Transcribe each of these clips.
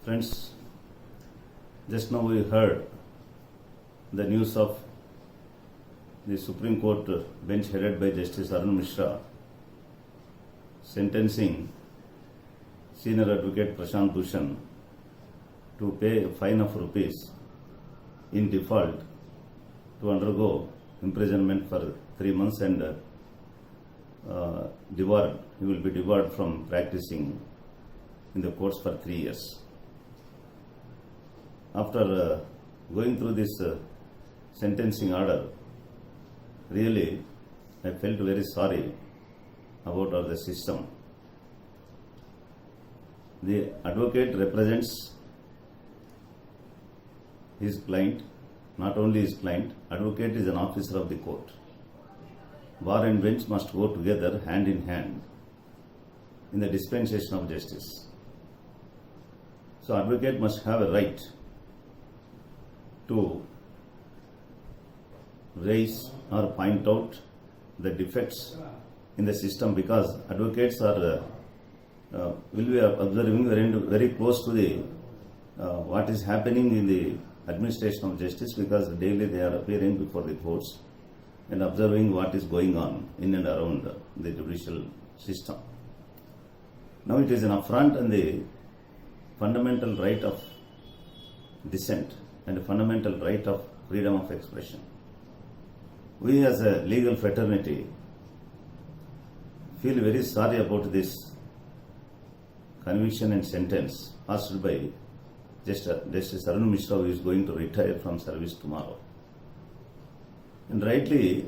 Friends, just now we heard the news of the Supreme Court bench headed by Justice Arun Mishra sentencing senior advocate Prashant Bhushan to pay a fine of rupees in default to undergo imprisonment for 3 months and debarred. He will be debarred from practicing in the courts for 3 years. After going through this sentencing order, really I felt very sorry about the system. The advocate represents his client, not only his client, advocate is an officer of the court. Bar and bench must go together hand in hand in the dispensation of justice. So advocate must have a right to raise or point out the defects in the system, because advocates are will be observing very close to the what is happening in the administration of justice, because daily they are appearing before the courts and observing what is going on in and around the judicial system. Now it is an affront on the fundamental right of dissent and a fundamental right of freedom of expression. We as a legal fraternity feel very sorry about this conviction and sentence passed by Justice Arun Mishra, who is going to retire from service tomorrow. And rightly,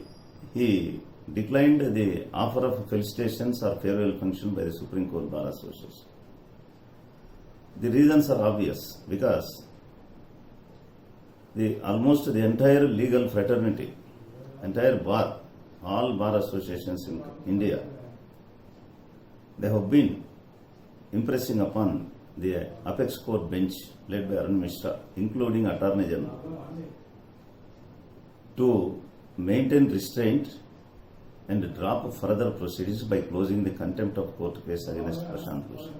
he declined the offer of felicitations or farewell function by the Supreme Court Bar Association. The reasons are obvious, because almost the entire legal fraternity, entire bar, all bar associations in India, they have been impressing upon the Apex Court bench led by Arun Mishra, including Attorney General, to maintain restraint and drop further proceedings by closing the contempt of court case against Prashant Bhushan.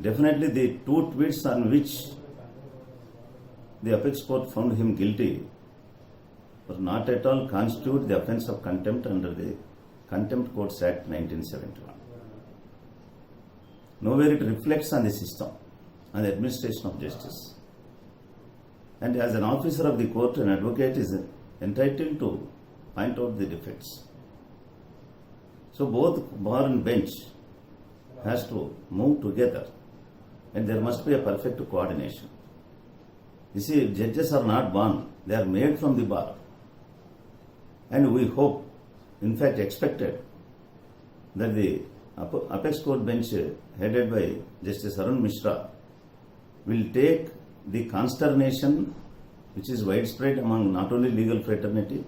Definitely the two tweets on which the Apex Court found him guilty were not at all constitute the offence of contempt under the Contempt Courts Act 1971. Nowhere it reflects on the system, on the administration of justice. And as an officer of the court, an advocate is entitled to point out the defects. So both bar and bench has to move together, and there must be a perfect coordination. You see, judges are not born, they are made from the bar. And we hope, in fact expected, that the Apex Court bench headed by Justice Arun Mishra will take the consternation which is widespread among not only legal fraternity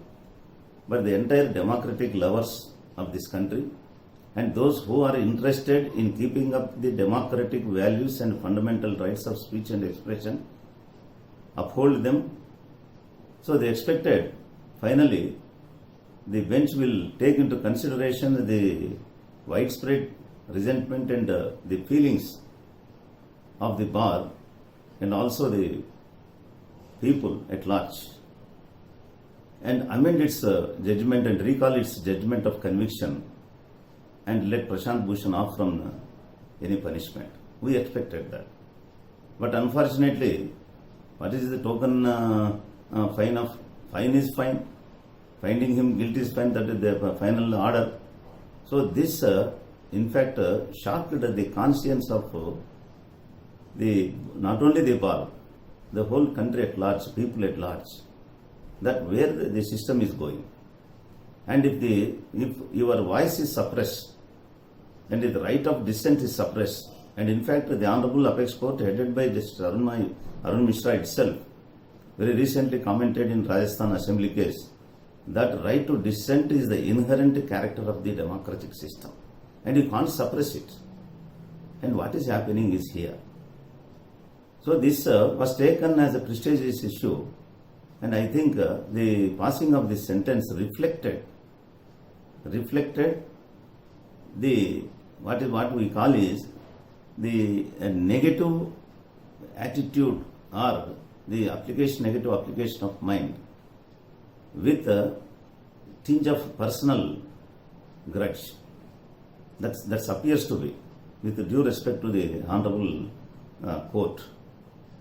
but the entire democratic lovers of this country and those who are interested in keeping up the democratic values and fundamental rights of speech and expression, uphold them. So they expected, finally, the bench will take into consideration the widespread resentment and the feelings of the bar and also the people at large, and amend its judgment and recall its judgment of conviction and let Prashant Bhushan off from any punishment. We expected that. But unfortunately, what is the token fine is fine. Finding him guilty is fine, that is the final order. So this, in fact, shocked the conscience of not only the bar, the whole country at large, people at large, that where the system is going. And if your voice is suppressed, and if the right of dissent is suppressed, and in fact the Honorable Apex Court headed by Justice Arun Mishra itself very recently commented in Rajasthan Assembly case that right to dissent is the inherent character of the democratic system, and you can't suppress it. And what is happening is here. So this was taken as a prestigious issue, and I think the passing of this sentence reflected the what we call is the negative attitude or the negative application of mind with a tinge of personal grudge. That appears to be, with due respect to the Honorable Court.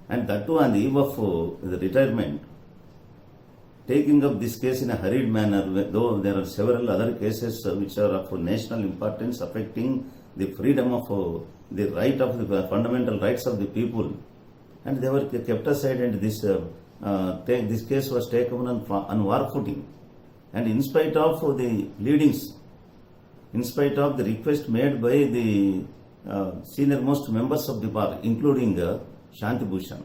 And that too on the eve of the retirement, taking up this case in a hurried manner, though there are several other cases which are of national importance affecting the freedom of the right of the fundamental rights of the people, and they were kept aside, and this case was taken on war footing. And in spite of the pleadings, in spite of the request made by the senior most members of the bar, including Shanti Bhushan,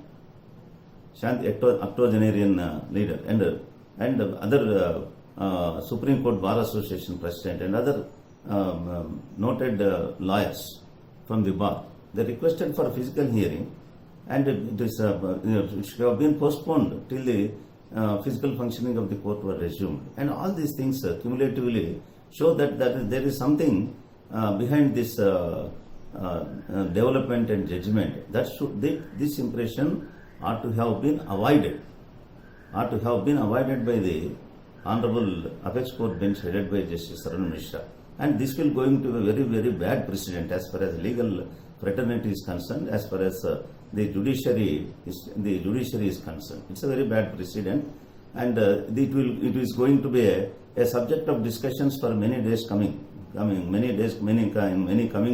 octogenarian leader, and other Supreme Court Bar Association president and other noted lawyers from the bar, they requested for a physical hearing, and it should have been postponed till the physical functioning of the court were resumed. And all these things cumulatively show that there is something behind this development and judgment. This impression ought to have been avoided. By the Honorable Apex Court bench headed by Justice Arun Mishra. And this will going to be a very, very bad precedent as far as legal fraternity is concerned, as far as the judiciary is concerned. It's a very bad precedent, and it is going to be a subject of discussions for many days coming coming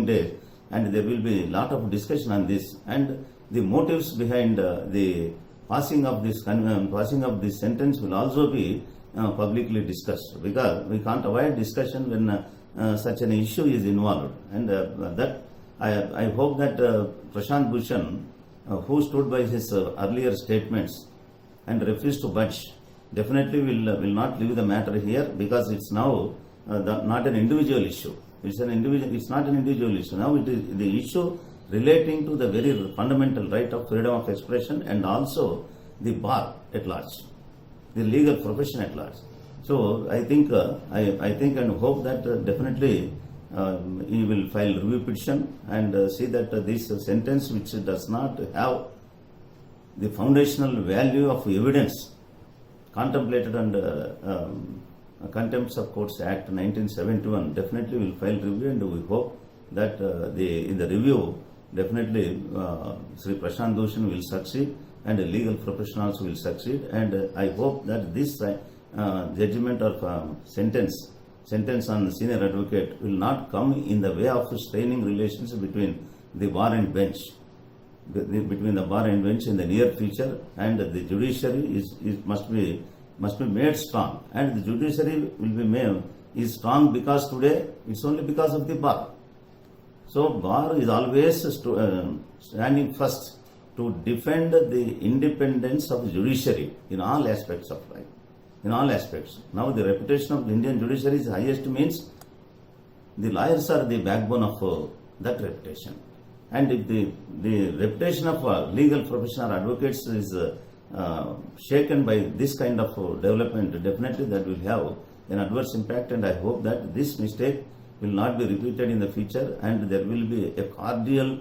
days, and there will be a lot of discussion on this, and the motives behind the passing of this sentence will also be publicly discussed, because we can't avoid discussion when such an issue is involved. And that I hope that Prashant Bhushan, who stood by his earlier statements and refused to budge, definitely will not leave the matter here, because it's now not an individual issue. It's not an individual issue. Now it is the issue relating to the very fundamental right of freedom of expression, and also the bar at large, the legal profession at large. So I think and hope that definitely he will file review petition and see that this sentence, which does not have the foundational value of evidence contemplated under Contempt of Courts Act 1971, definitely will file review, and we hope that in the review definitely Sri Prashant Bhushan will succeed, and the legal professionals will succeed, and I hope that this judgment or sentence on the senior advocate will not come in the way of straining relations between the bar and bench, between the bar and bench in the near future, and the judiciary must be made strong, and the judiciary will be made is strong because today it's only because of the bar. So bar is always standing first to defend the independence of the judiciary in all aspects of life. In all aspects. Now the reputation of the Indian judiciary is highest, means the lawyers are the backbone of that reputation. And if the reputation of legal professional advocates is shaken by this kind of development, definitely that will have an adverse impact, and I hope that this mistake will not be repeated in the future, and there will be a cordial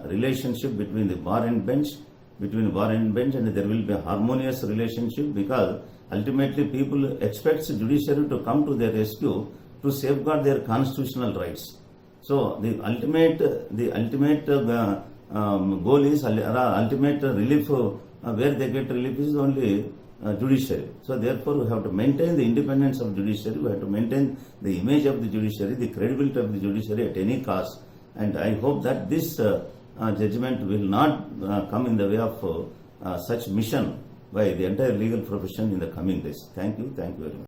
relationship between the bar and bench, and there will be a harmonious relationship, because ultimately people expect the judiciary to come to their rescue to safeguard their constitutional rights. So the ultimate goal is ultimate relief. Where they get relief is only judiciary. So therefore we have to maintain the independence of judiciary, we have to maintain the image of the judiciary, the credibility of the judiciary at any cost, and I hope that this judgment will not come in the way of such mission by the entire legal profession in the coming days. Thank you very much.